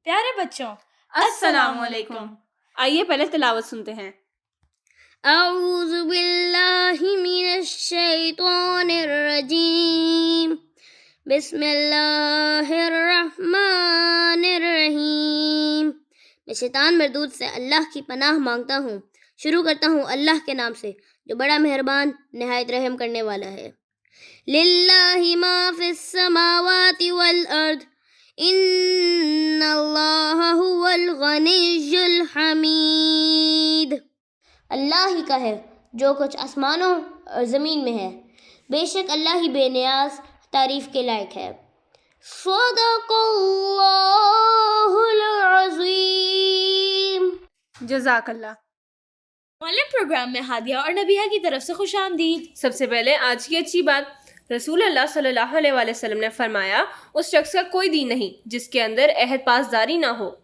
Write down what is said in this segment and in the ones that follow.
प्यारे बच्चों, अस्सलाम वालेकुम। आइए पहले तिलावत सुनते हैं। औज़ु बिल्लाहि मिनश शैतानिर रजीम। बिस्मिल्लाहिर रहमानिर रहीम। मैं शैतान मरदूद से अल्लाह की पनाह मांगता हूँ। शुरू करता हूँ अल्लाह के नाम से जो बड़ा मेहरबान नहायत रहम करने वाला है। लिल्लाहि मा फिस समावाति वल अर्द इन्नल्लाह हुवल गनियुल हमीद। अल्लाह ही का है जो कुछ आसमानों और ज़मीन में है, बेशक अल्लाह ही बेनियाज तारीफ़ के लायक है। सदक़ल्लाहुल अज़ीम। जज़ाकल्लाह। मौलिम प्रोग्राम में हादिया और नबिया की तरफ से खुशामदीद। सबसे पहले आज की अच्छी बात, रसूल अल्लाह सल्लल्लाहु अलैहि वसल्लम ने फरमाया उस शख्स का कोई दीन नहीं जिसके अंदर अहद पासदारी ना हो।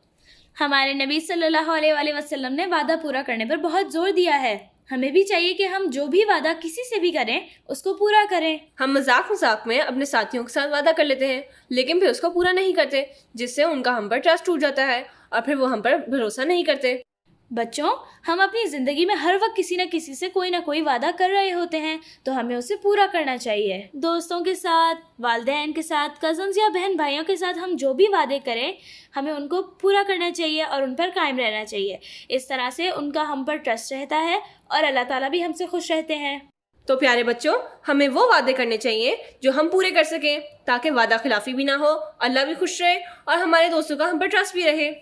हमारे नबी सल्लल्लाहु अलैहि वसल्लम ने वादा पूरा करने पर बहुत जोर दिया है। हमें भी चाहिए कि हम जो भी वादा किसी से भी करें उसको पूरा करें। हम मजाक में अपने साथियों के साथ वादा कर लेते हैं लेकिन फिर उसको पूरा नहीं करते, जिससे उनका हम पर ट्रस्ट टूट जाता है और फिर वो हम पर भरोसा नहीं करते। बच्चों, हम अपनी ज़िंदगी में हर वक्त किसी न किसी से कोई ना कोई वादा कर रहे होते हैं, तो हमें उसे पूरा करना चाहिए। दोस्तों के साथ, वालिदैन के साथ, कज़न्स या बहन भाइयों के साथ हम जो भी वादे करें हमें उनको पूरा करना चाहिए और उन पर कायम रहना चाहिए। इस तरह से उनका हम पर ट्रस्ट रहता है और अल्लाह ताला भी हमसे खुश रहते हैं। तो प्यारे बच्चों, हमें वो वादे करने चाहिए जो हम पूरे कर सकें ताकि वादा खिलाफी भी ना हो, अल्लाह भी खुश रहे और हमारे दोस्तों का हम पर ट्रस्ट भी रहे।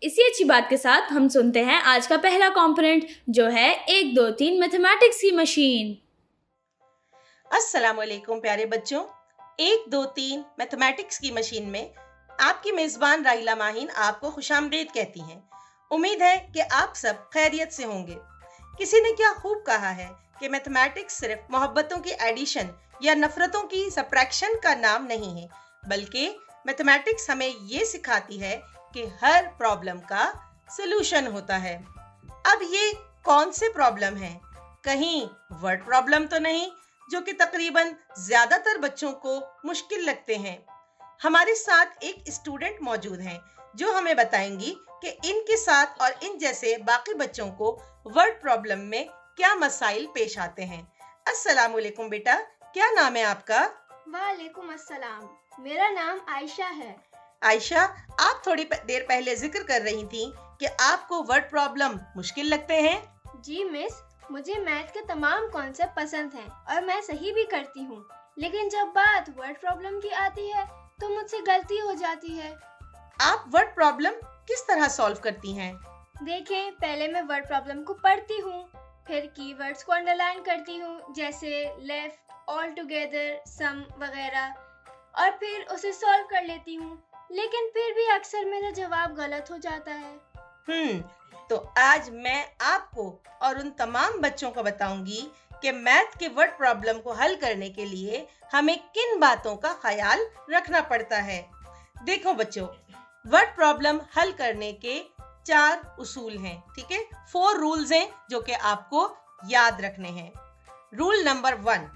इसी अच्छी बात के साथ हम सुनते हैं आज का पहला कॉम्पोनेंट जो है 1 2 3 मैथमेटिक्स की मशीन। अस्सलाम वालेकुम प्यारे बच्चों, 1 2 3 मैथमेटिक्स की मशीन में आपकी मेज़बान राहिला माहिन आपको खुशामदीद कहती हैं। उम्मीद है कि आप सब खैरियत से होंगे। किसी ने क्या खूब कहा है कि मैथमेटिक्स सिर्फ मोहब्बतों की एडिशन या नफरतों की सब्ट्रैक्शन का नाम नहीं है, बल्कि मैथमेटिक्स हमें ये सिखाती है कि हर प्रॉब्लम का सलूशन होता है। अब ये कौन से प्रॉब्लम हैं? कहीं वर्ड प्रॉब्लम तो नहीं जो कि तकरीबन ज्यादातर बच्चों को मुश्किल लगते हैं। हमारे साथ एक स्टूडेंट मौजूद हैं जो हमें बताएंगी कि इनके साथ और इन जैसे बाकी बच्चों को वर्ड प्रॉब्लम में क्या मसाइल पेश आते हैं। अस्सलाम वालेकुम बेटा, क्या नाम है आपका? वालेकुम अस्सलाम, मेरा नाम आयशा है। आयशा, आप थोड़ी देर पहले जिक्र कर रही थी कि आपको वर्ड प्रॉब्लम मुश्किल लगते हैं। जी मिस, मुझे मैथ के तमाम कॉन्सेप्ट पसंद हैं और मैं सही भी करती हूँ, लेकिन जब बात वर्ड प्रॉब्लम की आती है तो मुझसे गलती हो जाती है। आप वर्ड प्रॉब्लम किस तरह सॉल्व करती हैं? देखें, पहले मैं वर्ड प्रॉब्लम को पढ़ती हूँ, फिर कीवर्ड्स को अंडरलाइन करती हूँ जैसे लेफ्ट, ऑल टुगेदर, सम वगैरह, और फिर उसे सॉल्व कर लेती हूँ, लेकिन फिर भी अक्सर मेरा जवाब गलत हो जाता है। तो आज मैं आपको और उन तमाम बच्चों को बताऊंगी कि मैथ के वर्ड प्रॉब्लम को हल करने के लिए हमें किन बातों का ख्याल रखना पड़ता है। देखो बच्चों, वर्ड प्रॉब्लम हल करने के 4 उसूल हैं, ठीक है? 4 रूल्स हैं जो कि आपको याद रखने हैं। Rule number 1,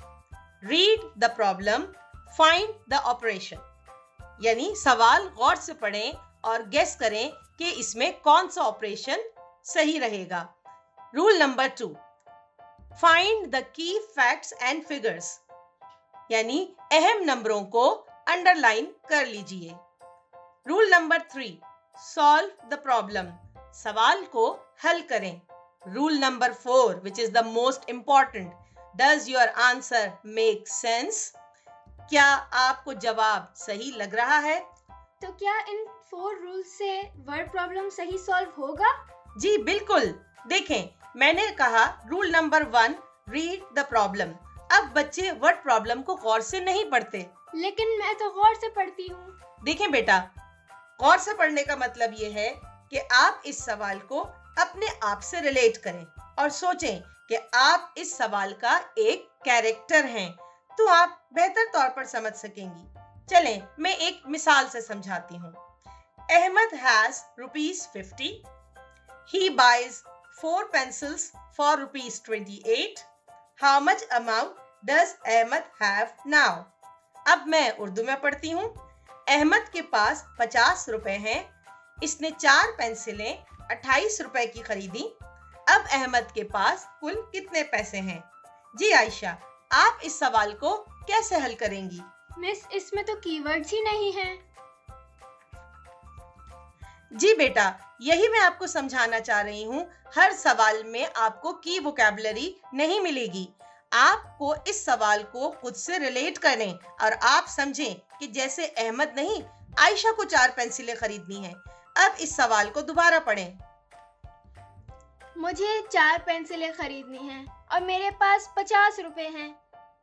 read the problem, find the operation, यानी सवाल गौर से पढ़ें और गेस करें कि इसमें कौन सा ऑपरेशन सही रहेगा। Rule number 2, find the key facts and figures, यानी अहम नंबरों को अंडरलाइन कर लीजिए। Rule number 3, solve the problem, सवाल को हल करें। Rule number 4, which is the most important, does your answer make sense, क्या आपको जवाब सही लग रहा है? तो क्या इन 4 रूल्स से वर्ड प्रॉब्लम सही सॉल्व होगा? जी बिल्कुल। देखें, मैंने कहा rule number 1, read the problem. अब बच्चे वर्ड प्रॉब्लम को गौर से नहीं पढ़ते। लेकिन मैं तो गौर से पढ़ती हूँ। देखें बेटा, गौर से पढ़ने का मतलब ये है कि आप इस सवाल को अपने आप से रिलेट करें और सोचें कि आप इस सवाल का एक कैरेक्टर हैं, तो आप बेहतर तौर पर समझ सकेंगी। चलें, मैं एक मिसाल से समझाती हूँ। Ahmad has ₹50. He buys 4 pencils for ₹28. How much amount does Ahmed have now? अब मैं उर्दू में पढ़ती हूँ। अहमद के पास 50 रुपए हैं। इसने 4 पेंसिलें 28 रुपए की खरीदी। अब अहमद के पास कुल कितने पैसे हैं? जी आयशा, आप इस सवाल को कैसे हल करेंगी? मिस, इसमें तो कीवर्ड्स ही नहीं हैं। जी बेटा, यही मैं आपको समझाना चाह रही हूँ। हर सवाल में आपको की वोकैबुलरी नहीं मिलेगी। आपको इस सवाल को खुद से रिलेट करें और आप समझें कि जैसे अहमद नहीं, आयशा को 4 पेंसिलें खरीदनी हैं। अब इस सवाल को दोबारा पढ़ें। मुझे 4 पेंसिलें खरीदनी हैं और मेरे पास 50 रुपए हैं।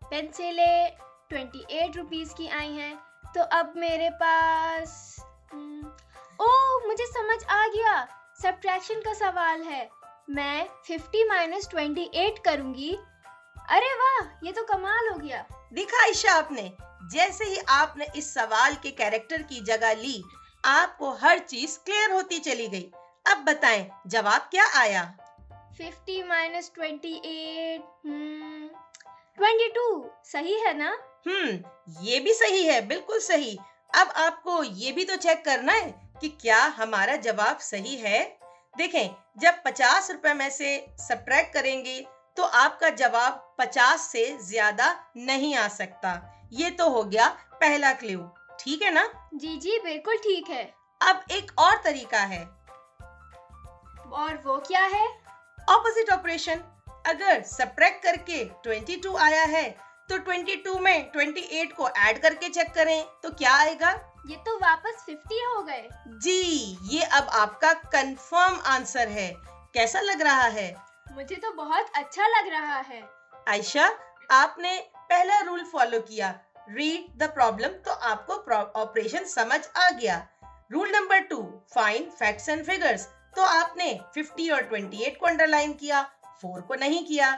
पेंसिलें 28 रुपीस की आई हैं, तो अब मेरे पास ओह, मुझे समझ आ गया। सब्ट्रैक्शन का सवाल है। मैं 50 माइनस 28 करूंगी। अरे वाह, ये तो कमाल हो गया। देखा आयशा आपने, जैसे ही आपने इस सवाल के कैरेक्टर की जगह ली, आपको हर चीज क्लियर होती चली गई। अब बताएं जवाब क्या आया? 50 माइनस 28 22 सही है ना? ये भी सही है, बिल्कुल सही। अब आपको ये भी तो चेक करना है कि क्या हमारा जवाब सही है। देखें, जब 50 रुपए में से सब्ट्रैक्ट करेंगे तो आपका जवाब 50 से ज्यादा नहीं आ सकता। ये तो हो गया पहला क्लू, ठीक है ना? जी जी, बिल्कुल ठीक है। अब एक और तरीका है। और वो क्या है? Opposite operation. अगर सब्ट्रैक्ट करके 22 आया है तो 22 में 28 को ऐड करके चेक करें तो क्या आएगा? ये तो वापस 50 हो गए। जी, ये अब आपका कंफर्म आंसर है। कैसा लग रहा है? मुझे तो बहुत अच्छा लग रहा है। आयशा, आपने पहला रूल फॉलो किया, रीड द प्रॉब्लम, तो आपको ऑपरेशन समझ आ गया। Rule number 2, find facts and figures, तो आपने 50 और 28 को अंडरलाइन किया, 4 को नहीं किया।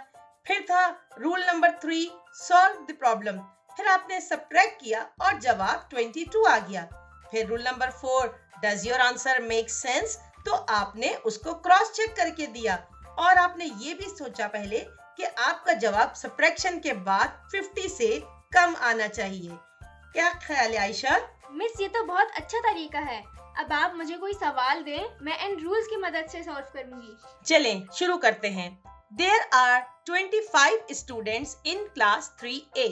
फिर था rule number 3, solve the problem, फिर आपने सब्ट्रैक्ट किया और जवाब 22 आ गया। फिर rule number 4, does your answer make sense, तो आपने उसको क्रॉस चेक करके दिया और आपने ये भी सोचा पहले कि आपका जवाब सब्ट्रैक्शन के बाद 50 से कम आना चाहिए। क्या ख्याल है आयशा? मिस, ये तो बहुत अच्छा तरीका है। अब आप मुझे कोई सवाल दें, मैं इन रूल्स की मदद से सॉल्व करूंगी। चलें शुरू करते हैं। There are 25 students in class 3A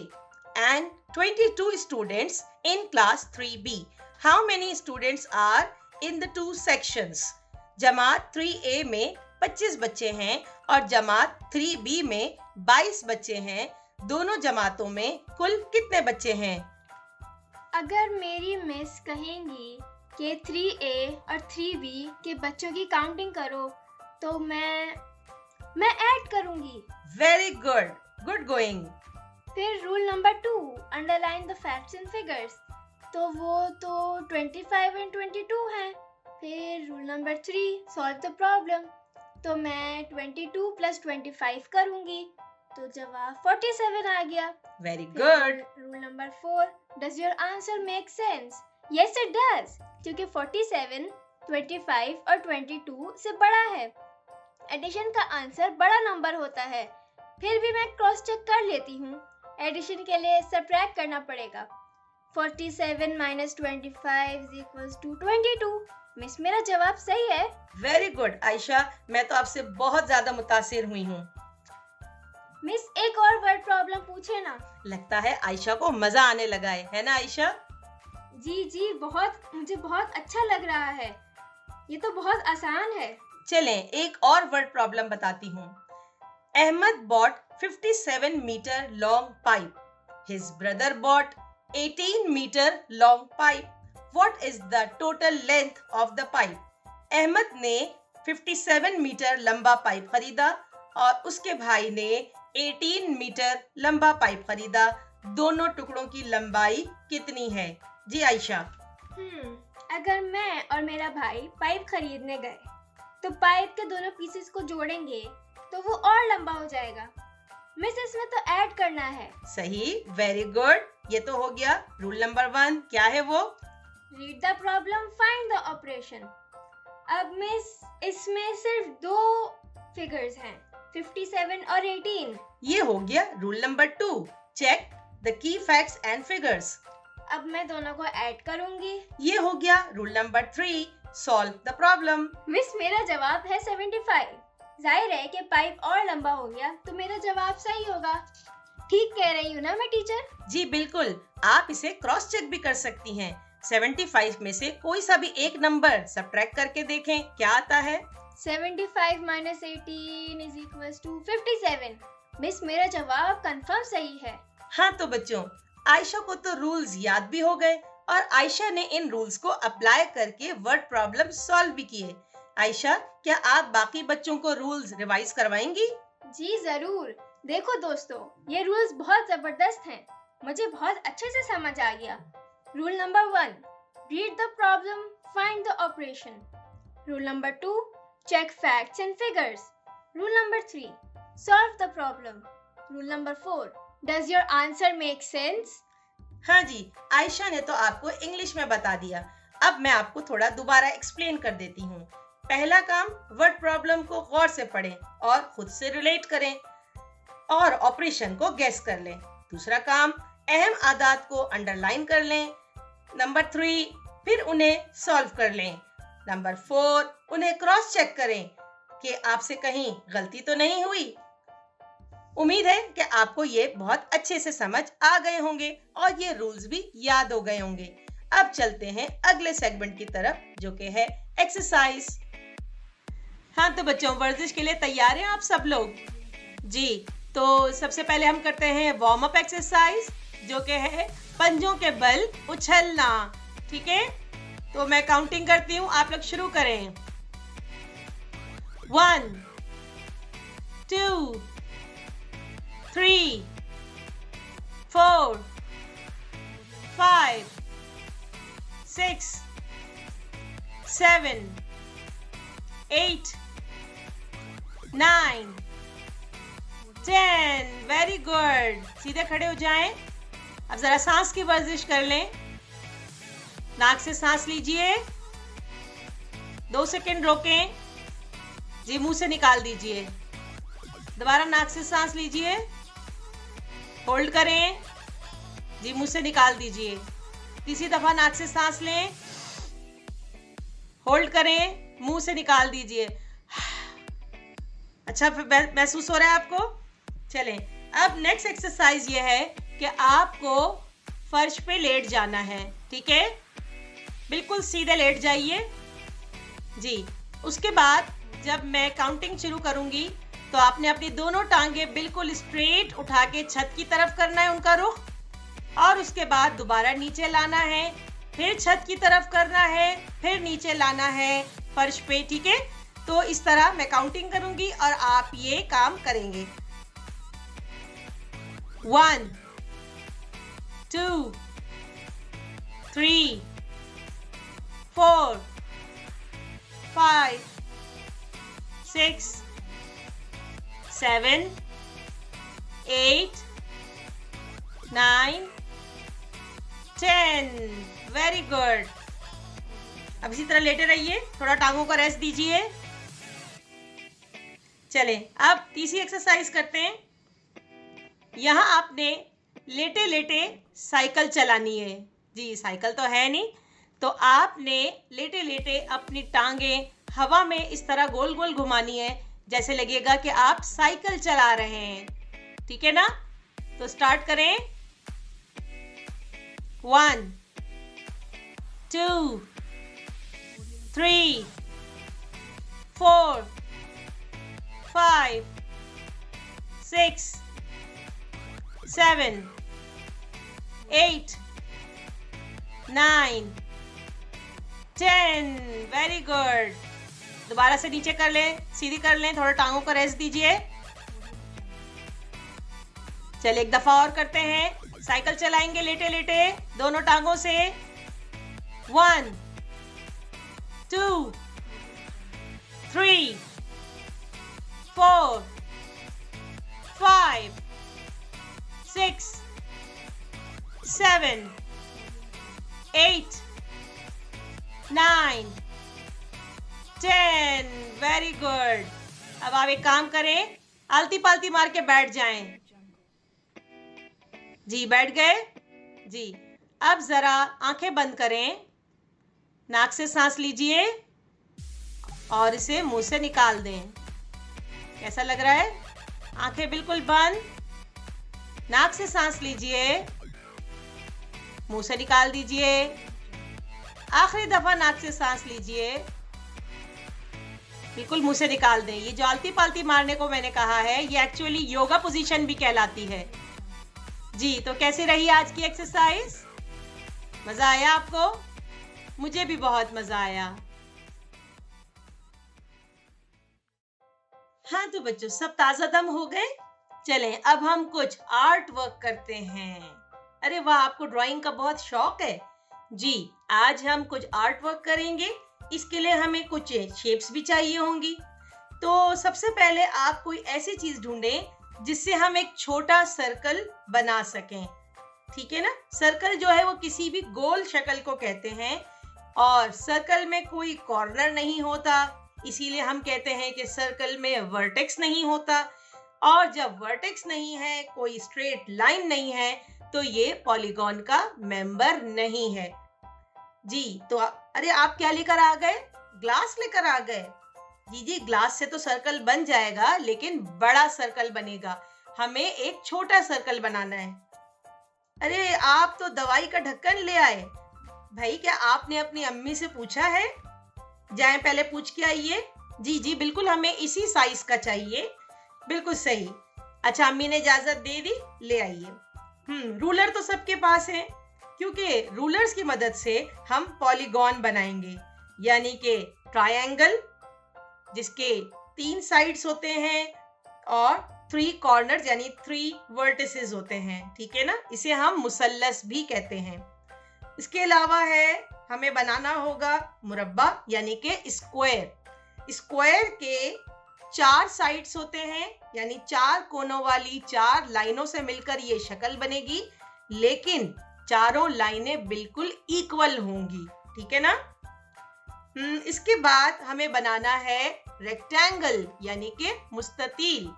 and 22 students in class 3B. How many students are in the two sections? Jamaat 3A में 25 बच्चे हैं और जमात 3B में 22 बच्चे हैं। दोनों जमातों में कुल कितने बच्चे हैं? अगर मेरी मिस कहेंगी कि 3A और 3B के बच्चों की काउंटिंग करो, तो मैं ऐड करूंगी। Very good, good going. फिर rule number 2, underline the facts and figures, तो वो तो 25 एंड 22 हैं। फिर rule number 3, solve the problem, तो मैं 22 प्लस 25 करूंगी, तो जवाब 47 आ गया। Very good. Rule number 4, does your answer make sense? Yes it does, क्योंकि 47 25 और 22 से बड़ा है। एडिशन का आंसर बड़ा नंबर होता है। फिर भी मैं क्रॉस चेक कर लेती हूँ। एडिशन के लिए सब्ट्रैक्ट करना पड़ेगा। 47 माइनस 25 इक्वल्स टू 22। मिस, मेरा जवाब सही है। वेरी गुड आयशा, मैं तो आपसे बहुत ज्यादा मुतासिर हुई हूँ। मिस, एक और वर्ड प्रॉब्लम पूछे ना। लगता है आयशा को मजा आने लगा है ना आयशा? जी जी, मुझे बहुत अच्छा लग रहा है। ये तो बहुत आसान है। चलें एक और वर्ड प्रॉब्लम बताती हूँ। Ahmad bought 57 meter long pipe. His brother bought 18 meter long pipe. What is the total length of the pipe? Ahmad ने 57 मीटर लंबा पाइप खरीदा और उसके भाई ने 18 मीटर लंबा पाइप खरीदा। दोनों टुकड़ों की लंबाई कितनी है? जी आयशा। अगर मैं और मेरा भाई पाइप खरीदने गए तो पाइप के दोनों पीसेस को जोड़ेंगे तो वो और लंबा हो जाएगा। मिस, इसमें तो ऐड करना है। सही, वेरी गुड। ये तो हो गया रूल नंबर 1। क्या है वो? Read the problem, find the operation. अब मिस, इसमें सिर्फ 2 फिगर्स हैं, 57 और 18। ये हो गया rule number 2, check the key facts and figures. अब मैं दोनों को ऐड करूंगी। ये हो गया rule number 3, solve the problem. Miss मेरा जवाब है 75। जाहिर है कि पाइप और लंबा हो गया तो मेरा जवाब सही होगा। ठीक कह रही हूँ ना मैं टीचर? जी बिल्कुल, आप इसे क्रॉस चेक भी कर सकती हैं। 75 में से कोई सा भी एक नंबर सब्ट्रैक्ट करके देखें क्या आता है। 75 minus 18 is equals to 57। Miss मेरा जवाब कंफर्म सही है। हाँ तो बच्चों, आयशा को तो रूल्स याद भी हो गए और आयशा ने इन रूल्स को अप्लाई करके वर्ड प्रॉब्लम सॉल्व भी किए। आयशा, क्या आप बाकी बच्चों को रूल्स रिवाइज करवाएंगी? जी जरूर। देखो दोस्तों, ये रूल्स बहुत जबरदस्त हैं। मुझे बहुत अच्छे से समझ आ गया। Rule number 1, read the problem, find the operation. Rule number 2, check facts and figures. Rule number 3, solve the problem. Rule number 4, does your answer make sense? हाँ जी, आयशा ने तो आपको इंग्लिश में बता दिया। अब मैं आपको थोड़ा दोबारा एक्सप्लेन कर देती हूँ। पहला काम, वर्ड प्रॉब्लम को गौर से पढ़ें और खुद से रिलेट करें और ऑपरेशन को गेस कर लें। दूसरा काम, अहम आदात को अंडरलाइन कर लें। नंबर 3, फिर उन्हें सॉल्व कर लें। नंबर 4, उन्हें क्रॉस चेक करें कि आपसे कहीं गलती तो नहीं हुई। उम्मीद है कि आपको ये बहुत अच्छे से समझ आ गए होंगे और ये रूल्स भी याद हो गए होंगे। अब चलते हैं अगले सेगमेंट की तरफ, जो कि है एक्सरसाइज। हाँ तो बच्चों, वर्जिश के लिए तैयार हैं आप सब लोग? जी, तो सबसे पहले हम करते हैं वार्म अप एक्सरसाइज, जो कि है पंजों के बल उछलना। ठीक है, तो मैं काउंटिंग करती हूँ, आप लोग शुरू करें। 1 2 3 4 5 6 7 8 9 10। Very good. सीधे खड़े हो जाएं। अब जरा सांस की वर्जिश कर लें। नाक से सांस लीजिए, 2 सेकंड रोकें, जी मुंह से निकाल दीजिए। दोबारा नाक से सांस लीजिए, होल्ड करें, जी मुंह से निकाल दीजिए। तीसरी दफा नाक से सांस लें, होल्ड करें, मुंह से निकाल दीजिए। अच्छा महसूस हो रहा है आपको? चलें, अब नेक्स्ट एक्सरसाइज ये है कि आपको फर्श पे लेट जाना है। ठीक है, बिल्कुल सीधे लेट जाइए। जी, उसके बाद जब मैं काउंटिंग शुरू करूंगी तो आपने अपनी दोनों टांगे बिल्कुल स्ट्रेट उठा के छत की तरफ करना है उनका रुख, और उसके बाद दोबारा नीचे लाना है, फिर छत की तरफ करना है, फिर नीचे लाना है फर्श पे। ठीक है, तो इस तरह मैं काउंटिंग करूंगी और आप ये काम करेंगे। 1 2 3 4 5 6 7 8 9 10। Very good. अब इसी तरह लेटे रहिए, थोड़ा टांगों को रेस्ट दीजिए। चलें, अब तीसरी एक्सरसाइज करते हैं। यहाँ आपने लेटे लेटे साइकिल चलानी है। जी, साइकिल तो है नहीं, तो आपने लेटे लेटे अपनी टांगें हवा में इस तरह गोल गोल घुमानी है, जैसे लगेगा कि आप साइकिल चला रहे हैं। ठीक है ना? तो स्टार्ट करें। 1 2 3 4 5 6 7 8 9 10। Very good. दोबारा से नीचे कर लें, सीधी कर लें, थोड़ा टांगों को रेस्ट दीजिए। चलिए एक दफा और करते हैं। साइकिल चलाएंगे लेटे लेटे दोनों टांगों से। 1 2 3 4 5 6 7 8 9 10। Very good. अब आप एक काम करें, आलती पालती मार के बैठ जाएं। जी, बैठ गए? जी, अब जरा आंखें बंद करें, नाक से सांस लीजिए और इसे मुंह से निकाल दें। कैसा लग रहा है? आंखें बिल्कुल बंद। नाक से सांस लीजिए, मुंह से निकाल दीजिए। आखिरी दफा नाक से सांस लीजिए, बिल्कुल मुंह से निकाल दें। ये जो आलती पालती मारने को मैंने कहा है, ये एक्चुअली योगा पोजीशन भी कहलाती है। जी, तो कैसी रही आज की एक्सरसाइज? मजा आया आपको? मुझे भी बहुत मजा आया। हाँ तो बच्चों, सब ताजा दम हो गए? चलें अब हम कुछ आर्ट वर्क करते हैं। अरे वाह, आपको ड्राइंग का बहुत शौक है। जी, आज हम कुछ आर्ट वर्क करेंगे। इसके लिए हमें कुछ शेप्स भी चाहिए होंगी। तो सबसे पहले आप कोई ऐसी चीज ढूंढें जिससे हम एक छोटा सर्कल बना सकें। ठीक है ना? सर्कल जो है वो किसी भी गोल शक्ल को कहते हैं और सर्कल में कोई कॉर्नर नहीं होता, इसीलिए हम कहते हैं कि सर्कल में वर्टेक्स नहीं होता। और जब वर्टेक्स नहीं है, कोई स्ट्रेट लाइन नहीं है, तो ये पॉलीगॉन का मेंबर नहीं है। जी, तो अरे आप क्या लेकर आ गए? ग्लास लेकर आ गए? जी, ग्लास से तो सर्कल बन जाएगा, लेकिन बड़ा सर्कल बनेगा। हमें एक छोटा सर्कल बनाना है। अरे आप तो दवाई का ढक्कन ले आए। भाई, क्या आपने अपनी अम्मी से पूछा है? जाएं पहले पूछ के आइए। जी, बिल्कुल हमें इसी साइज का चाहिए। बिल्कुल सही। अच्छा, अम्मी ने इजाजत दे दी, ले आइए। रूलर तो सबके पास है, क्योंकि रूलर्स की मदद से हम पॉलीगॉन बनाएंगे, यानी कि ट्रायंगल जिसके 3 साइड्स होते हैं और 3 कॉर्नर्स यानी 3 वर्टिसेस होते हैं। ठीक है ना? इसे हम मुसल्लस भी कहते हैं। इसके अलावा है, हमें बनाना होगा मुरब्बा यानी कि स्क्वायर। स्क्वायर के 4 साइड्स होते हैं, यानी 4 कोनों वाली 4 लाइनों से मिलकर ये शक्ल बनेगी, लेकिन चारों लाइनें बिल्कुल इक्वल होंगी। ठीक है ना? इसके बाद हमें बनाना है रेक्टेंगल यानी कि मुस्ततील,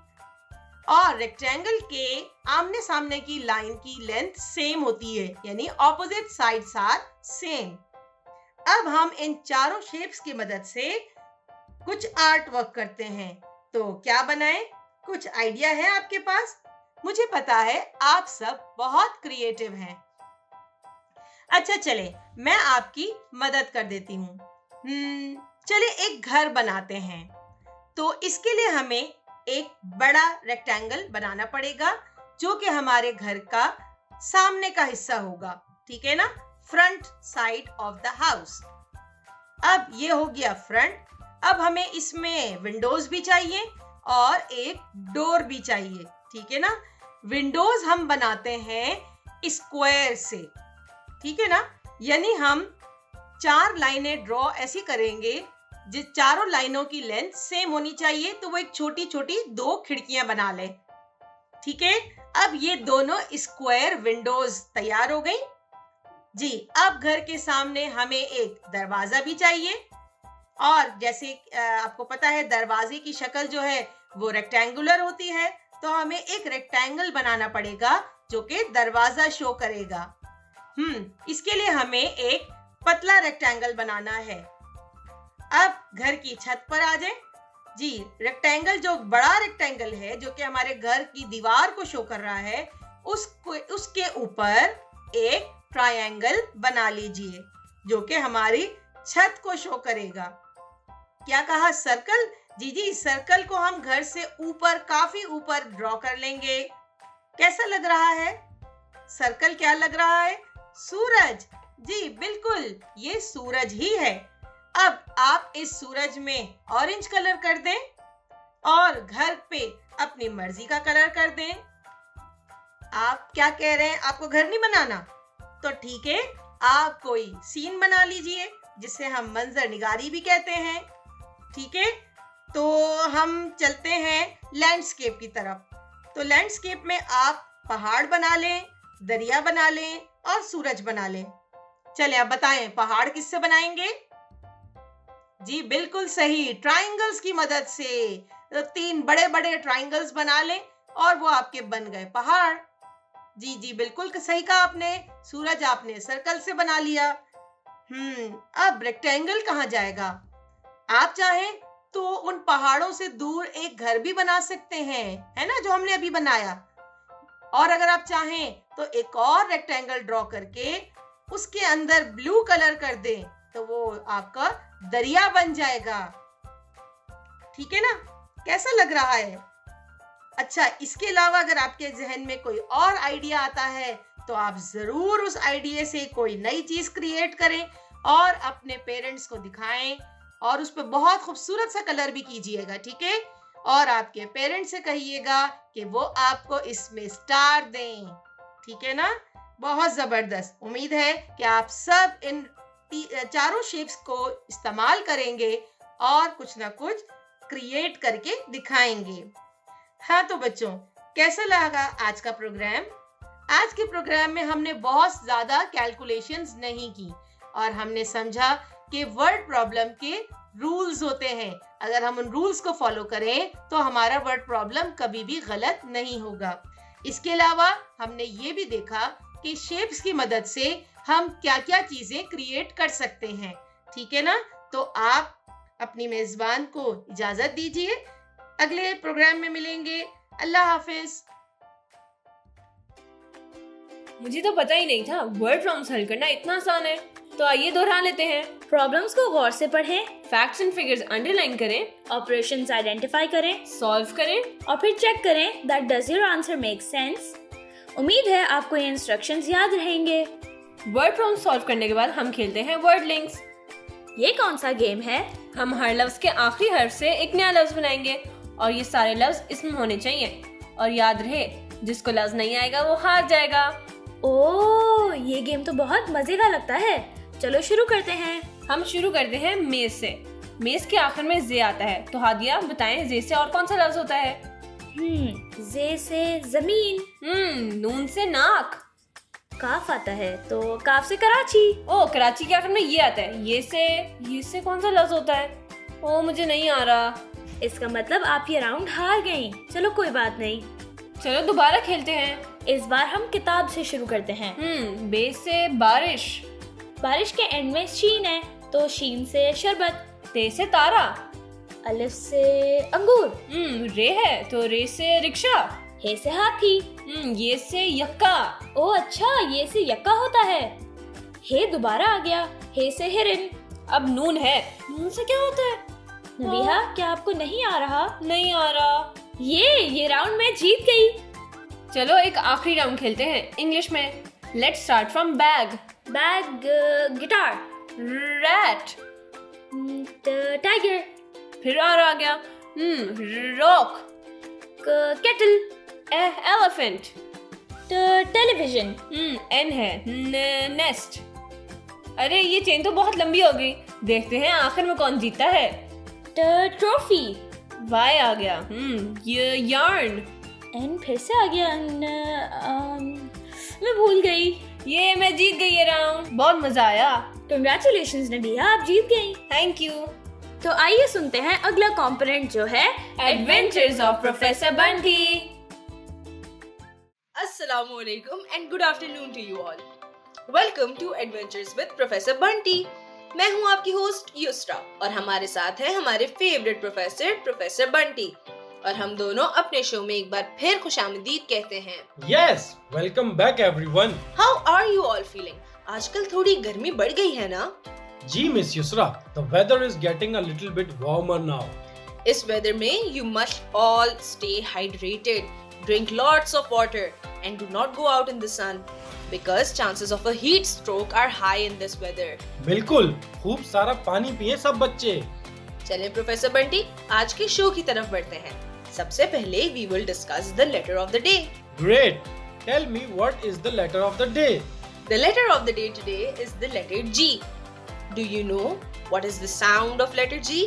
और रेक्टेंगल के आमने सामने की लाइन की लेंथ सेम होती है, यानी ऑपोजिट साइड्स आर सेम। अब हम इन चारों शेप्स की मदद से कुछ आर्ट वर्क करते हैं। तो क्या बनाएं? कुछ आइडिया है आपके पास? मुझे पता है आप सब बहुत क्रिएटिव हैं। अच्छा, चले मैं आपकी मदद कर देती हूँ। चले एक घर बनाते हैं। तो इसके लिए हमें एक बड़ा रेक्टेंगल बनाना पड़ेगा, जो कि हमारे घर का सामने का हिस्सा होगा। ठीक है ना? Front side of the house. अब ये हो गया फ्रंट। अब हमें इसमें विंडोज भी चाहिए और एक डोर भी चाहिए। ठीक है ना? विंडोज हम बनाते हैं स्क्वायर से। ठीक है ना? यानी हम 4 लाइनें ड्रॉ ऐसी करेंगे जिस चारों लाइनों की लेंथ सेम होनी चाहिए, तो वो एक छोटी छोटी 2 खिड़कियां बना ले। ठीक है? अब ये दोनों स्क्वायर विंडोज तैयार हो गई। जी, अब घर के सामने हमें एक दरवाजा भी चाहिए, और जैसे आपको पता है दरवाजे की शक्ल जो है वो रेक्टेंगुलर होती है, तो हमें एक रेक्टेंगल बनाना पड़ेगा जो कि दरवाजा शो करेगा। इसके लिए हमें एक पतला रेक्टेंगल बनाना है। अब घर की छत पर आ जाएं। जी, रेक्टेंगल जो बड़ा रेक्टेंगल है जो कि हमारे घर की दीवार को शो कर रहा है, उसके ऊपर एक ट्रायंगल बना लीजिए जो कि हमारी छत को शो करेगा। क्या कहा? सर्कल? जी, सर्कल को हम घर से ऊपर, काफी ऊपर ड्रॉ कर लेंगे। कैसा लग रहा है? सर्कल क्या लग रहा है? सूरज। जी बिल्कुल, ये सूरज ही है। अब आप इस सूरज में ऑरेंज कलर कर दें और घर पे अपनी मर्जी का कलर कर दें। आप क्या कह रहे हैं? आपको घर नहीं बनाना? तो ठीक है, आप कोई सीन बना लीजिए जिसे हम मंजर निगारी भी कहते हैं। ठीक है, तो हम चलते हैं लैंडस्केप की तरफ। तो लैंडस्केप में आप पहाड़ बना लें, दरिया बना लें और सूरज बना लें। चले अब बताएं, पहाड़ किससे बनाएंगे? जी बिल्कुल सही, ट्रायंगल्स की मदद से। तो 3 बड़े बड़े ट्रायंगल्स बना लें और वो आपके बन गए पहाड़। जी बिल्कुल सही कहा आपने। सूरज आपने सर्कल से बना लिया। अब रेक्टेंगल कहाँ जाएगा? आप चाहें तो उन पहाड़ों से दूर एक घर भी बना सकते हैं, है ना, जो हमने अभी बनाया। और अगर आप चाहें तो एक और रेक्टेंगल ड्रॉ करके उसके अंदर ब्लू कलर कर दें, तो वो आपका दरिया बन जाएगा। ठीक है ना? कैसा लग रहा है? अच्छा, इसके अलावा अगर आपके जहन में कोई और आइडिया आता है तो आप जरूर उस आइडिया से कोई नई चीज क्रिएट करें और अपने पेरेंट्स को दिखाएं और उस पर बहुत खूबसूरत सा कलर भी कीजिएगा। ठीक है? और आपके पेरेंट्स से कहिएगा कि वो आपको इसमें स्टार दें। ठीक है ना? बहुत जबरदस्त। उम्मीद है कि आप सब इन चारों शेप्स को इस्तेमाल करेंगे और कुछ ना कुछ क्रिएट करके दिखाएंगे। हाँ तो बच्चों, कैसा लगा आज का प्रोग्राम? आज के प्रोग्राम में हमने बहुत ज्यादा कैलकुलेशंस नहीं की और हमने समझा कि वर्ड प्रॉब्लम के रूल्स होते हैं। अगर हम उन रूल्स को फॉलो करें तो हमारा वर्ड प्रॉब्लम कभी भी गलत नहीं होगा। इसके अलावा हमने ये भी देखा कि शेप्स की मदद से हम क्या क्या चीजें क्रिएट कर सकते हैं। ठीक है ना? तो आप अपनी मेजबान को इजाजत दीजिए। अगले प्रोग्राम में मिलेंगे। अल्लाह हाफिज। मुझे तो पता ही नहीं था वर्ड प्रॉब्लम्स हल करना इतना आसान है। तो आइए दोहरा लेते हैं। प्रॉब्लम्स को गौर से पढ़ें, फैक्ट्स एंड फिगर्स अंडरलाइन करें, ऑपरेशंस आइडेंटिफाई करें सॉल्व करें और फिर चेक करें that does your answer make sense. उम्मीद है आपको ये इंस्ट्रक्शंस याद रहेंगे। वर्ड प्रॉब्लम सॉल्व करने के बाद हम खेलते हैं वर्ड लिंक्स। ये कौन सा गेम है? हम हर लफ्ज के आखिरी हर्फ से एक नया लफ्ज बनाएंगे और ये सारे लफ्ज इसमें होने चाहिए। और याद रहे, जिसको लफ्ज नहीं आएगा वो हार जाएगा। ओह, ये गेम तो बहुत मजे का लगता है। चलो शुरू करते हैं। हम शुरू करते हैं मेज से। मेज के आखिर में जे आता है, तो हादिया बताएं जे से और कौन सा लफ्ज होता है? जे से जमीन, नून से नाक, काफ आता है तो काफ से कराची। ओ, कराची के आखिर में ये आता है। ये से कौन सा लफ्ज होता है? ओ, मुझे नहीं आ रहा। इसका मतलब आप ये राउंड हार गई। चलो कोई बात नहीं, चलो दोबारा खेलते हैं। इस बार हम किताब से शुरू करते हैं। बे से बारिश, बारिश के एंड में शीन है तो शीन से शरबत। ते से तारा, अलिफ से अंगूर। रे है तो रे से रिक्शा। हे से हाथी। ये से यक्का। ओ अच्छा, ये से यक्का होता है। हे दोबारा आ गया, हे से हिरन। अब नून है, नून से क्या होता है? नबीहा, क्या आपको नहीं आ रहा? नहीं आ रहा। ये राउंड में जीत गई। चलो एक आखिरी राउंड खेलते हैं इंग्लिश में। Let's start from bag. Bag, guitar. Rat, tiger. फिर आ गया। Rock, kettle. Elephant, television. N है, नेस्ट। अरे ये चेन तो बहुत लंबी हो गई। देखते हैं आखिर में कौन जीतता है। ट्रॉफी। वाई आ गया। ये यार्न। एन फिर से आ गया। मैं भूल गई। ये मैं जीत गई ये राउंड। बहुत मजा आया। कंग्रेचुलेशंस नबिया, आप जीत गई। Thank you. तो आइए सुनते हैं अगला कॉम्पोनेंट जो है adventures of professor Bunty. Assalamualaikum and good afternoon to you all. Welcome to Adventures with Professor Bunty. मैं हूँ आपकी होस्ट युस्रा और हमारे साथ है हमारे फेवरेट प्रोफेसर बंटी और हम दोनों अपने शो में एक बार फिर खुशामदीद कहते हैं। Yes, welcome back everyone. How are you all feeling? आजकल थोड़ी गर्मी बढ़ गई है ना? जी miss Yusra, the weather is getting a little bit warmer now. इस वेदर में you must all stay hydrated, drink lots of water and do not go out in the sun because chances of a heat stroke are high in this weather. बिल्कुल, खूब सारा पानी पिए सब बच्चे। चलें प्रोफेसर बंटी, आज के शो की तरफ बढ़ते हैं। सबसे पहले we will discuss the letter of the day. Great. Tell me what is the letter of the day? The letter of the day today is the letter G. Do you know what is the sound of letter G?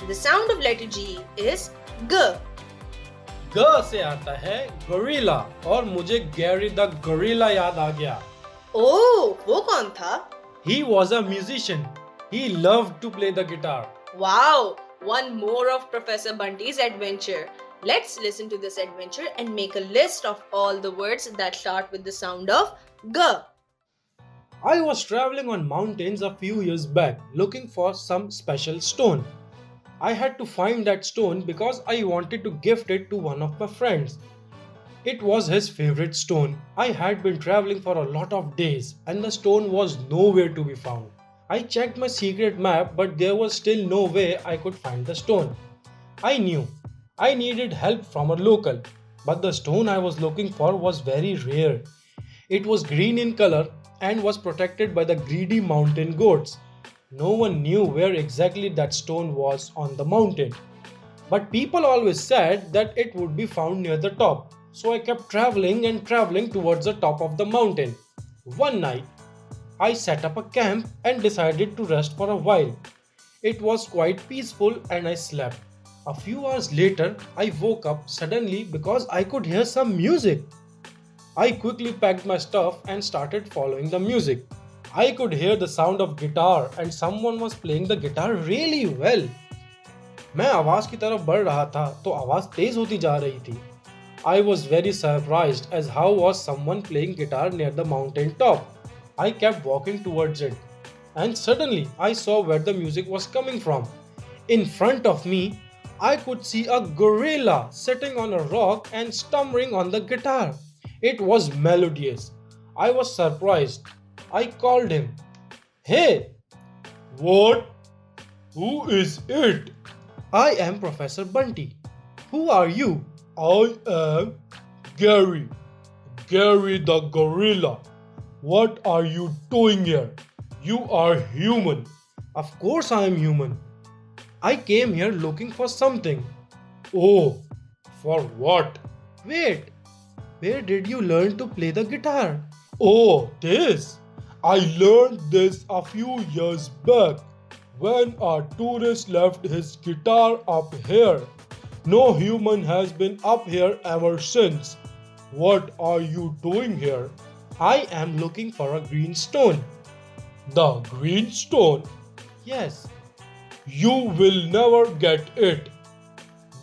The sound of letter G is G. ग से आता है gorilla और मुझे Gary the gorilla याद आ गया। ओह, वो कौन था? He was a musician. He loved to play the guitar. Wow, one more of Professor Bunty's adventure. Let's listen to this adventure and make a list of all the words that start with the sound of G. I was traveling on mountains a few years back looking for some special stone. I had to find that stone because I wanted to gift it to one of my friends. It was his favorite stone. I had been traveling for a lot of days and the stone was nowhere to be found. I checked my secret map, but there was still no way I could find the stone. I knew I needed help from a local, but the stone I was looking for was very rare. It was green in color and was protected by the greedy mountain goats. No one knew where exactly that stone was on the mountain. But people always said that it would be found near the top. So I kept traveling and traveling towards the top of the mountain. One night, I set up a camp and decided to rest for a while. It was quite peaceful and I slept. A few hours later, I woke up suddenly because I could hear some music. I quickly packed my stuff and started following the music. I could hear the sound of guitar and someone was playing the guitar really well. मैं आवाज की तरफ बढ़ रहा था तो आवाज तेज होती जा रही थी. I was very surprised as how was someone playing guitar near the mountain top. I kept walking towards it and suddenly I saw where the music was coming from. In front of me, I could see a gorilla sitting on a rock and strumming on the guitar. It was melodious. I was surprised. I called him. Hey! What? Who is it? I am Professor Bunty. Who are you? I am Gary. Gary the gorilla. What are you doing here? You are human. Of course I am human. I came here looking for something. Oh, for what? Wait, where did you learn to play the guitar? Oh, this. I learned this a few years back when a tourist left his guitar up here. No human has been up here ever since. What are you doing here? I am looking for a green stone. The green stone? Yes. You will never get it.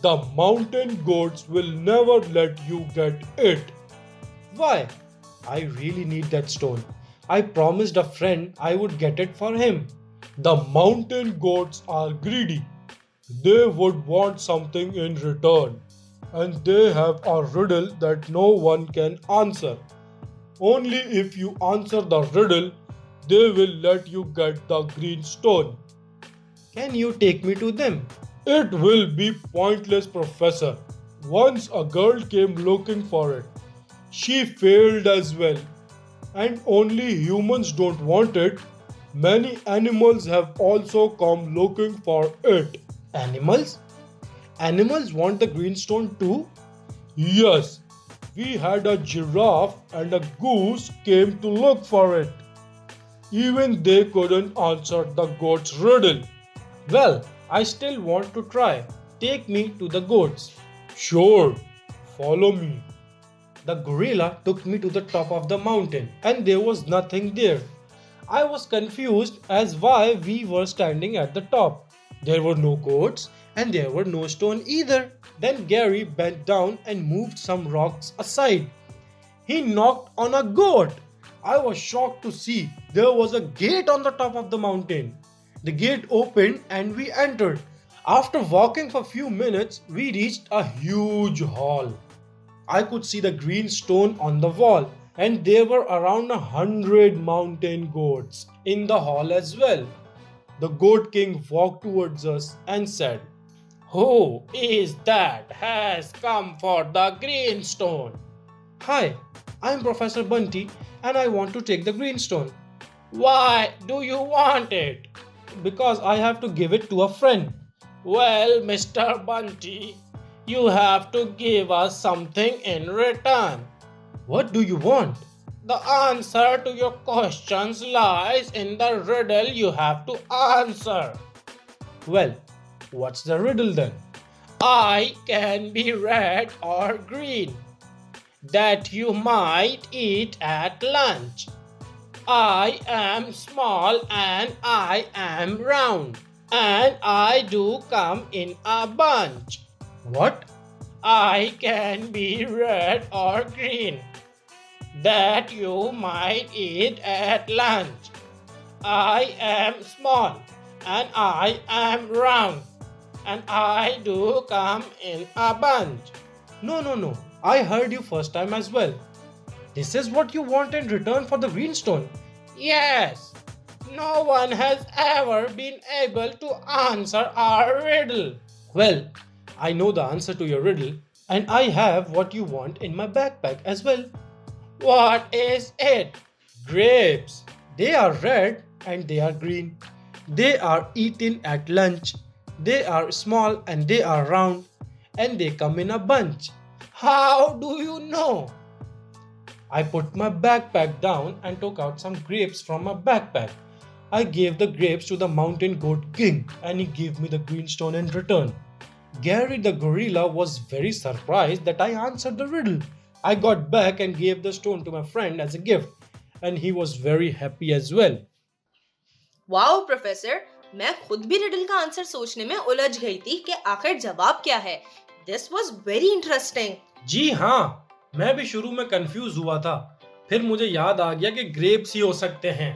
The mountain goats will never let you get it. Why? I really need that stone. I promised a friend I would get it for him. The mountain goats are greedy. They would want something in return. And they have a riddle that no one can answer. Only if you answer the riddle, they will let you get the green stone. Can you take me to them? It will be pointless, Professor. Once a girl came looking for it. She failed as well. And only humans don't want it. Many animals have also come looking for it. Animals? Animals want the green stone too? Yes. We had a giraffe and a goose came to look for it. Even they couldn't answer the goat's riddle. Well, I still want to try. Take me to the goats. Sure. Follow me. The gorilla took me to the top of the mountain and there was nothing there. I was confused as why we were standing at the top. There were no goats and there were no stone either. Then Gary bent down and moved some rocks aside. He knocked on a goat. I was shocked to see there was a gate on the top of the mountain. The gate opened and we entered. After walking for a few minutes, we reached a huge hall. I could see the green stone on the wall and there were around 100 mountain goats in the hall as well. The goat king walked towards us and said, "Who is that has come for the green stone?" "Hi, I'm Professor Bunty and I want to take the green stone." "Why do you want it?" "Because I have to give it to a friend." "Well, Mr. Bunty, you have to give us something in return." "What do you want?" "The answer to your questions lies in the riddle you have to answer." "Well, what's the riddle then?" "I can be red or green. That you might eat at lunch. I am small and I am round. And I do come in a bunch." "What?" "I can be red or green. that you might eat at lunch. I am small and I am round and I do come in a bunch. No. I heard you first time as well. This is what you want in return for the greenstone? Yes. No one has ever been able to answer our riddle. Well, I know the answer to your riddle and I have what you want in my backpack as well. What is it? Grapes. They are red and they are green. They are eaten at lunch. They are small and they are round and they come in a bunch. How do you know? I put my backpack down and took out some grapes from my backpack. I gave the grapes to the mountain goat king and he gave me the green stone in return. Gary the gorilla was very surprised that I answered the riddle. I got back and gave the stone to my friend as a gift and he was very happy as well. Wow professor, मैं खुद भी riddle का answer सोचने में उलझ गई थी कि आखिर जवाब क्या है. This was very interesting. जी हाँ, मैं भी शुरू में कंफ्यूज हुआ था. फिर मुझे याद आ गया कि ग्रेप्स ही हो सकते हैं.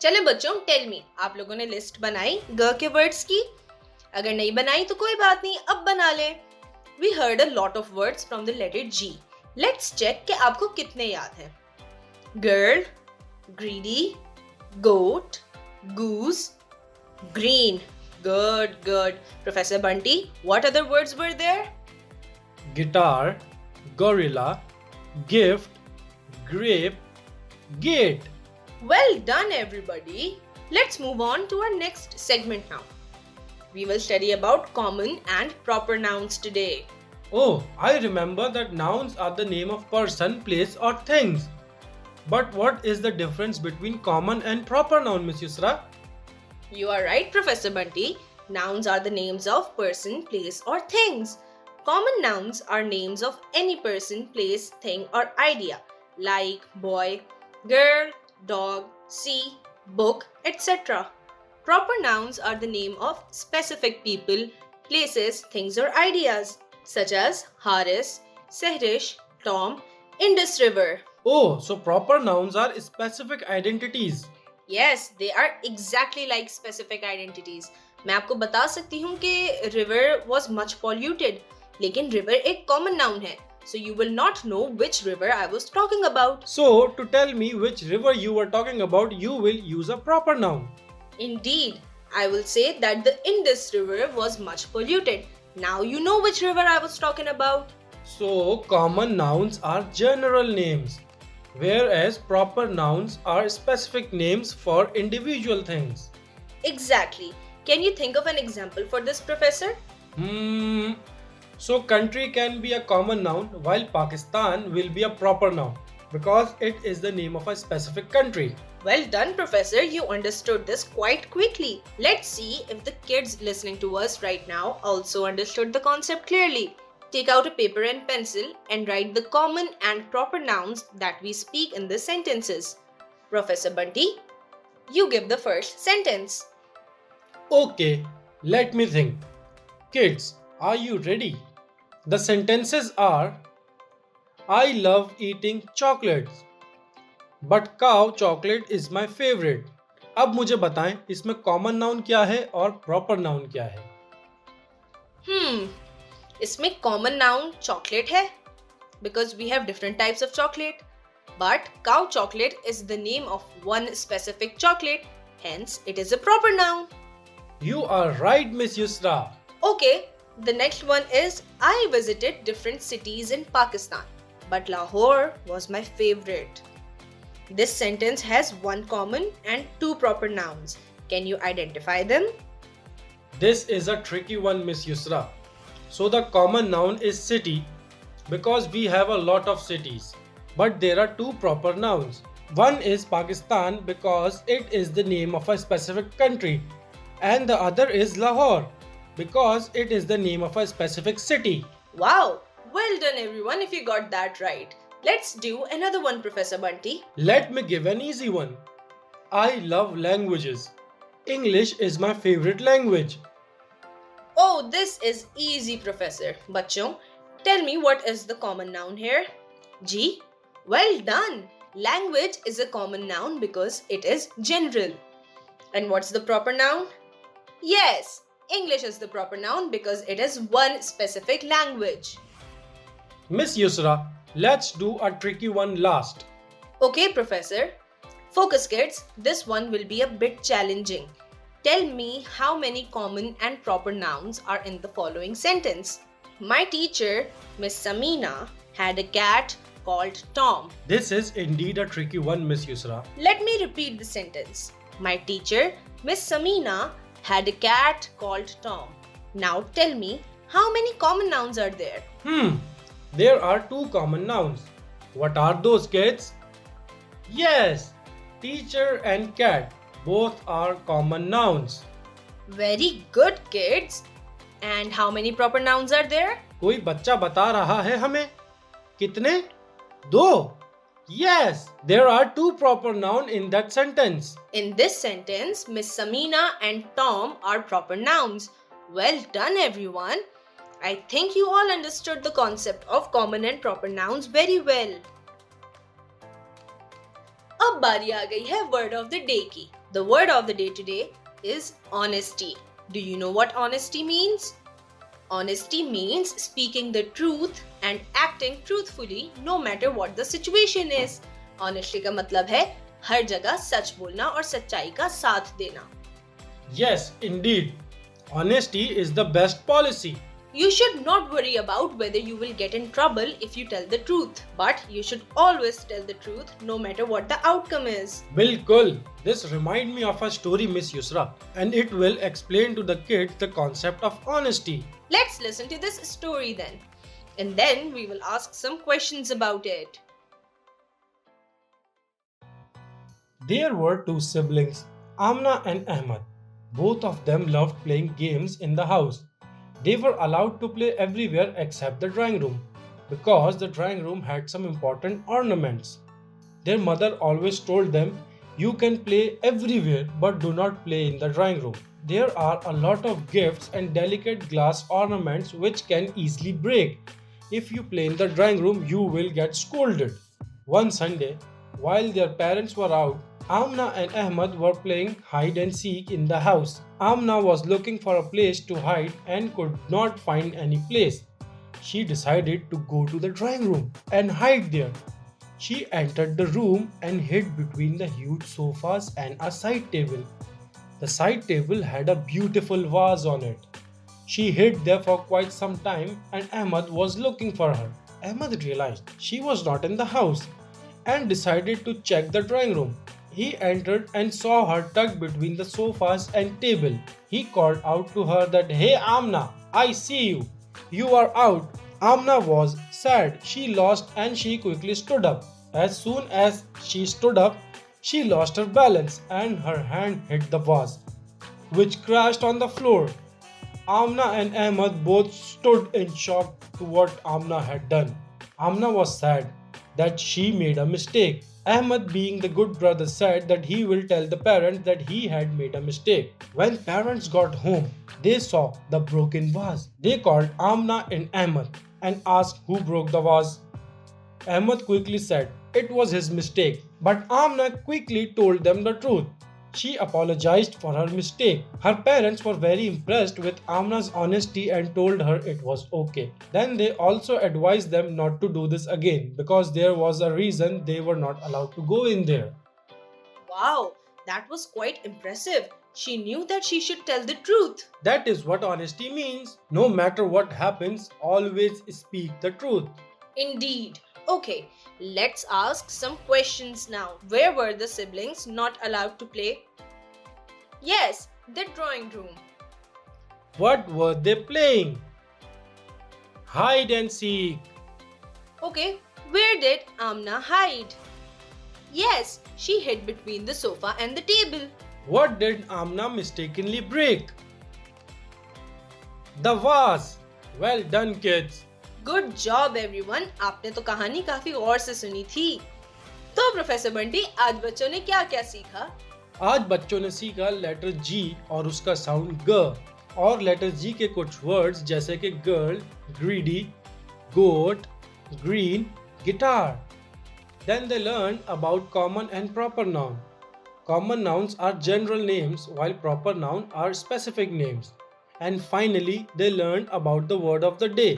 चले बच्चों, टेल मी, आप लोगों ने लिस्ट बनाई ग के वर्ड्स की? अगर नहीं बनाई तो कोई बात नहीं, अब बना ले. We heard a lot of words from the letter G. Let's check कि आपको कितने याद हैं. Girl, greedy, goat, goose, green. Good. Professor Bunty, what other words were there? Guitar, gorilla, gift, grape, gate. Well done, everybody. Let's move on to our next segment now. We will study about common and proper nouns today. Oh, I remember that nouns are the name of person, place or things. But what is the difference between common and proper noun, Miss Yusra? You are right, Professor Bunty. Nouns are the names of person, place or things. Common nouns are names of any person, place, thing or idea, like boy, girl, dog, sea, book, etc. Proper nouns are the name of specific people, places, things or ideas, such as Haris, Sehrish, Tom, Indus River. Oh, so proper nouns are specific identities. Yes, they are exactly like specific identities. मैं आपको बता सकती हूँ कि river was much polluted, लेकिन river एक common noun है. So you will not know which river I was talking about. So, to tell me which river you were talking about, you will use a proper noun. Indeed, I will say that the Indus River was much polluted. Now you know which river I was talking about. So, common nouns are general names, whereas proper nouns are specific names for individual things. Exactly. Can you think of an example for this, Professor? So country can be a common noun while Pakistan will be a proper noun because it is the name of a specific country. Well done, Professor. You understood this quite quickly. Let's see if the kids listening to us right now also understood the concept clearly. Take out a paper and pencil and write the common and proper nouns that we speak in the sentences. Professor Bunty, you give the first sentence. Okay, let me think. Kids, are you ready? The sentences are: I love eating chocolates, but cow chocolate is my favorite. अब मुझे बताएं इसमें common noun क्या है और proper noun क्या है? इसमें common noun chocolate है because we have different types of chocolate. But cow chocolate is the name of one specific chocolate, hence it is a proper noun. You are right, Miss Yusra. Okay, the next one is I visited different cities in Pakistan, but Lahore was my favorite. This sentence has one common and two proper nouns. Can you identify them? This is a tricky one, Miss Yusra. So the common noun is city because we have a lot of cities. But there are two proper nouns. One is Pakistan because it is the name of a specific country, and the other is Lahore because it is the name of a specific city. Wow, well done everyone if you got that right. Let's do another one, Professor Bunty. Let me give an easy one. I love languages. English is my favorite language. Oh, this is easy, Professor. Bachchon, tell me what is the common noun here? Ji? Well done. Language is a common noun because it is general. And what's the proper noun? Yes, English is the proper noun because it is one specific language. Miss Yusra, let's do a tricky one last. Okay, Professor. Focus, kids. This one will be a bit challenging. Tell me how many common and proper nouns are in the following sentence. My teacher, Miss Samina, had a cat called Tom. This is indeed a tricky one, Miss Yusra. Let me repeat the sentence. My teacher, Miss Samina, had a cat called Tom. Now tell me, how many common nouns are there? There are two common nouns. What are those, kids? Yes, teacher and cat. Both are common nouns. Very good, kids. And how many proper nouns are there? कोई बच्चा बता रहा है हमें? कितने? दो. Yes, there are two proper nouns in that sentence. In this sentence, Miss Samina and Tom are proper nouns. Well done, everyone. I think you all understood the concept of common and proper nouns very well. अब बारी आ गई है word of the day की. The word of the day today is honesty. Do you know what honesty means? Honesty means speaking the truth and acting truthfully no matter what the situation is. Honesty का मतलब है हर जगह सच बोलना और सच्चाई का साथ देना. Yes, indeed. Honesty is the best policy. You should not worry about whether you will get in trouble if you tell the truth. But you should always tell the truth no matter what the outcome is. Bilkul. This reminds me of a story, Miss Yusra, and it will explain to the kids the concept of honesty. Let's listen to this story then. And then we will ask some questions about it. There were two siblings, Amna and Ahmad. Both of them loved playing games in the house. They were allowed to play everywhere except the drawing room because the drawing room had some important ornaments. Their mother always told them, "You can play everywhere but do not play in the drawing room. There are a lot of gifts and delicate glass ornaments which can easily break. If you play in the drawing room, you will get scolded." One Sunday, while their parents were out, Amna and Ahmad were playing hide and seek in the house. Amna was looking for a place to hide and could not find any place. She decided to go to the drawing room and hide there. She entered the room and hid between the huge sofas and a side table. The side table had a beautiful vase on it. She hid there for quite some time and Ahmad was looking for her. Ahmad realized she was not in the house and decided to check the drawing room. He entered and saw her tucked between the sofas and table. He called out to her that, "Hey Amna, I see you. You are out." Amna was sad. She lost and she quickly stood up. As soon as she stood up, she lost her balance and her hand hit the vase, which crashed on the floor. Amna and Ahmad both stood in shock to what Amna had done. Amna was sad that she made a mistake. Ahmad, being the good brother, said that he will tell the parents that he had made a mistake. When parents got home, they saw the broken vase. They called Amna and Ahmad and asked who broke the vase. Ahmad quickly said it was his mistake, but Amna quickly told them the truth. She apologized for her mistake. Her parents were very impressed with Amna's honesty and told her it was okay. Then they also advised them not to do this again because there was a reason they were not allowed to go in there. Wow, that was quite impressive. She knew that she should tell the truth. That is what honesty means. No matter what happens, always speak the truth. Indeed. Okay, let's ask some questions now. Where were the siblings not allowed to play? Yes, the drawing room. What were they playing? Hide and seek. Okay, where did Amna hide? Yes, she hid between the sofa and the table. What did Amna mistakenly break? The vase. Well done, kids. Good job everyone. आपने तो कहानी काफी गौर से सुनी थी. तो professor Bunty, आज बच्चों ने क्या क्या सीखा? आज बच्चों ने सीखा लेटर जी और उसका साउंड ग, और लेटर जी के कुछ वर्ड्स जैसे कि girl, greedy, goat, green, guitar. Then they learned about common and proper noun. Common nouns are general names while proper noun are specific names. And finally, they learned about the word of the day,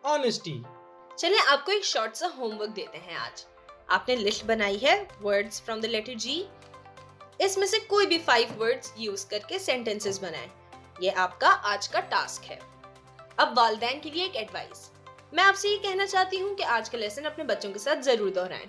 honesty. चलिए आपको एक short सा homework देते हैं आज। आपने list बनाई है वर्ड्स फ्रॉम द लेटर जी। इसमें से कोई भी 5 वर्ड्स यूज करके सेंटेंसेस बनाएं। ये आपका आज का टास्क है। अब वालिदैन के लिए एक एडवाइस, मैं आपसे ये कहना चाहती हूँ कि आज का लेसन अपने बच्चों के साथ जरूर दोहराएं।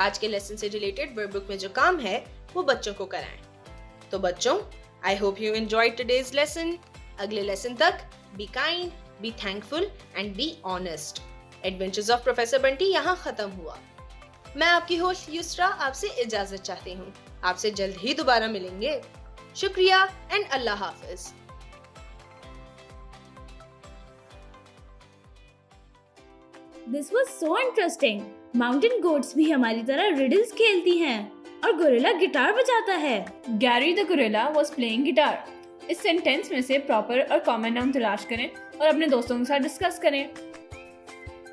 आज के लेसन से रिलेटेड वर्ड बुक में जो काम है वो बच्चों को कराएं। तो बच्चों, I hope you enjoyed today's lesson. अगले लेसन तक be kind, be thankful and be honest. Adventures of professor Bunty यहाँ खत्म हुआ। मैं आपकी होस्ट युस्रा आपसे इजाजत चाहती हूँ। आपसे जल्द ही दोबारा मिलेंगे। शुक्रिया and Allah Hafiz. This was so interesting. Mountain goats भी हमारी तरह रिडल्स खेलती हैं और गोरिल्ला गिटार बजाता है। Gary the gorilla was playing guitar. इस सेंटेंस में से प्रॉपर और कॉमन नाउन तलाश करें और अपने दोस्तों के साथ डिस्कस करें।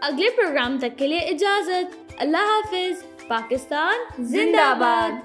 अगले प्रोग्राम तक के लिए इजाजत। अल्लाह हाफिज। पाकिस्तान जिंदाबाद।